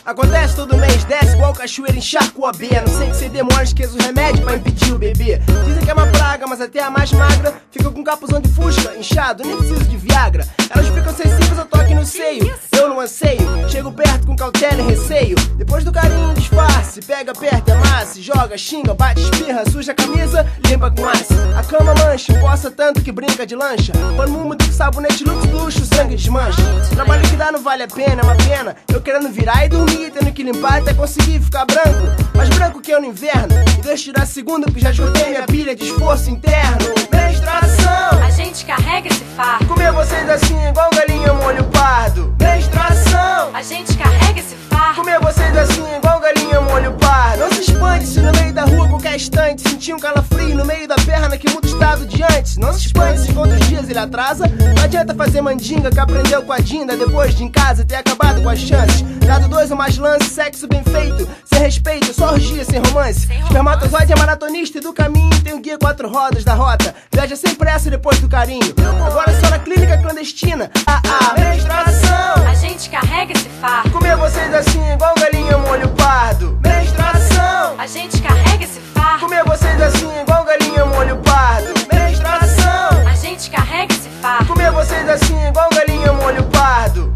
Acontece todo mês, desce igual cachoeira, encharca o AB. Não sei que cê demora, esqueça o remédio pra impedir o bebê. Dizem que é uma praga, mas até a mais magra fica com capuzão de fusca, inchado, nem preciso de Viagra. Elas ficam sensíveis ao toque no seio, eu não anseio. Chego perto com cautela e receio. Depois do carinho, disfarce, pega, aperta, amassa, joga, xinga, bate, espirra, suja a camisa, limpa com massa. A cama mancha, coça tanto que brinca de lancha. Pano úmido com sabonete, luxo, sangue desmancha. Trabalho que dá não vale a pena, é uma pena. Eu querendo virar e dormir, tendo que limpar até conseguir ficar branco. Mais branco que eu no inverno. E deixa eu tirar segundo que já esgotei minha pilha de esforço interno. Menstruação, a gente carrega esse fardo. comer vocês assim igual galinha molho pardo. Menstruação, A gente carrega esse fardo. comer vocês assim igual galinha molho pardo. Não se espante se no meio da rua qualquer instante sentir um calafrio no meio da perna que muda o estado de antes. Não se espante se quantos dias ele atrasa. Não adianta fazer mandinga que aprendeu com a Dinda depois de em casa ter acabado com as chances. Dado 2 ou mais lances, sexo bem feito, sem respeito, só orgia sem romance. Espermatozoide é maratonista e do caminho tem o guia 4 rodas da rota. Viaja sem pressa depois do carinho. Agora só na clínica clandestina. Menstruação, A gente carrega esse fardo. comer vocês assim igual galinha molho pardo. Menstruação, A gente carrega esse fardo. comer vocês assim igual galinha molho pardo. Menstruação, A gente carrega esse fardo. comer vocês assim igual galinha molho pardo.